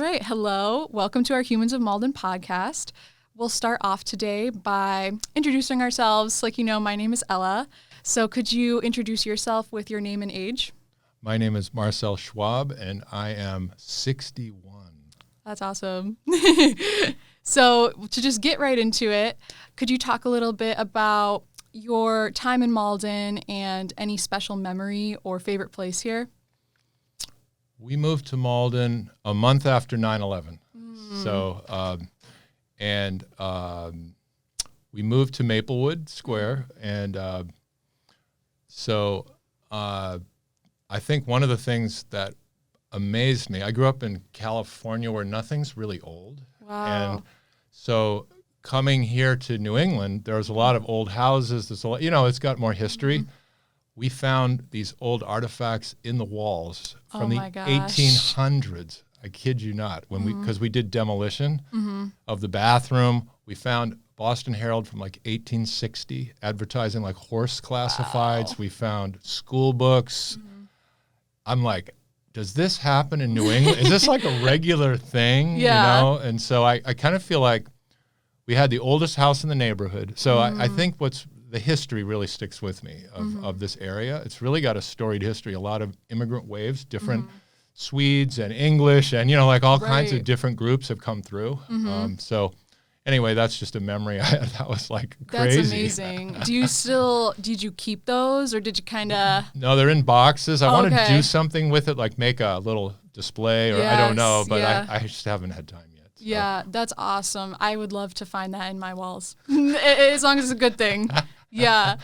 right. Hello. Welcome to our Humans of Malden podcast. We'll start off today by introducing ourselves. Like you know, my name is Ella. So could you introduce yourself with your name and age? My name is Marcel Schwab, and I am 61. That's awesome. So to just get right into it, could you talk a little bit about your time in Malden and any special memory or favorite place here? We moved to Malden a month after 9/11. So, we moved to Maplewood Square. And I think one of the things that amazed me, I grew up in California where nothing's really old. Wow. And so coming here to New England, there's a lot of old houses. There's a lot, it's got more history. Mm-hmm. We found these old artifacts in the walls from the 1800s. I kid you not. Because we did demolition of the bathroom, we found Boston Herald from like 1860 advertising like horse classifieds. Wow. We found school books. I'm like, does this happen in New England? Is this like a regular thing? Yeah. And so I kind of feel like we had the oldest house in the neighborhood. So I think the history really sticks with me of this area. It's really got a storied history, a lot of immigrant waves, different Swedes and English, and like all kinds of different groups have come through. So anyway, that's just a memory that was like crazy. That's amazing. Did you keep those, or did you kind of? No, they're in boxes. I want to do something with it, like make a little display, or I don't know, but I just haven't had time yet. So. Yeah, that's awesome. I would love to find that in my walls, as long as it's a good thing. Yeah.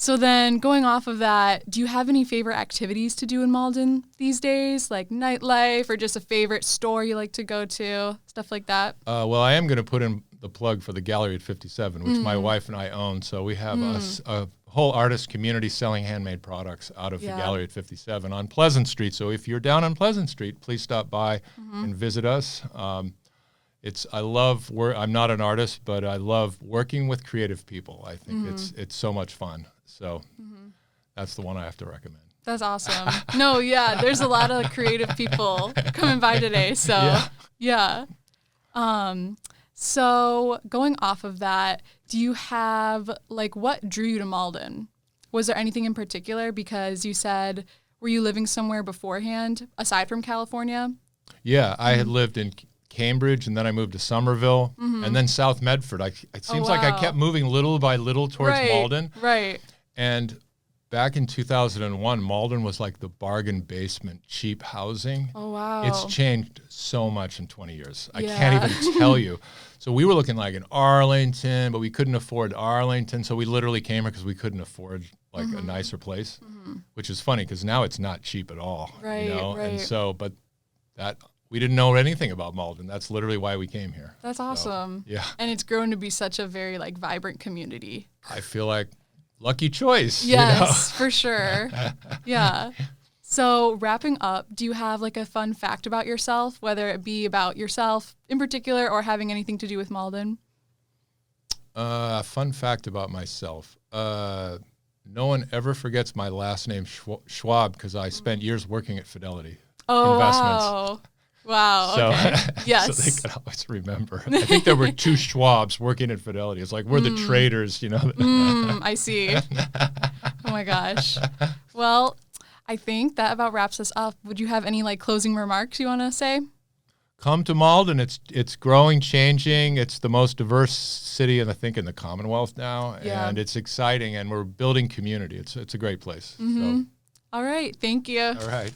So then going off of that, do you have any favorite activities to do in Malden these days? Like nightlife or just a favorite store you like to go to, stuff like that? Well, I am going to put in the plug for the Gallery at 57, which my wife and I own. So we have a whole artist community selling handmade products out of the Gallery at 57 on Pleasant Street. So if you're down on Pleasant Street, please stop by and visit us. I'm not an artist, but I love working with creative people. I think it's so much fun. So that's the one I have to recommend. That's awesome. No, yeah, there's a lot of creative people coming by today. So yeah. So going off of that, do you have what drew you to Malden? Was there anything in particular? Because you said, were you living somewhere beforehand aside from California? Yeah, I had lived in Cambridge, and then I moved to Somerville, and then South Medford. It seems like I kept moving little by little towards Malden. Right. And back in 2001, Malden was like the bargain basement, cheap housing. Oh, wow. It's changed so much in 20 years. I can't even tell you. So we were looking like in Arlington, but we couldn't afford Arlington. So we literally came here because we couldn't afford a nicer place, which is funny because now it's not cheap at all. Right, right. And so, we didn't know anything about Malden. That's literally why we came here. That's awesome. So, yeah. And it's grown to be such a very vibrant community. I feel like lucky choice. Yes, for sure. Yeah. So wrapping up, do you have a fun fact about yourself, whether it be about yourself in particular or having anything to do with Malden? Fun fact about myself. No one ever forgets my last name, Schwab, because I spent years working at Fidelity Investments. Wow. So, okay. Yes. So they can always remember. I think there were two Schwabs working at Fidelity. It's like we're the traders, I see. Oh my gosh. Well, I think that about wraps us up. Would you have any closing remarks you want to say? Come to Malden. It's growing, changing. It's the most diverse city, and I think in the Commonwealth now, and it's exciting. And we're building community. It's a great place. So. All right. Thank you. All right.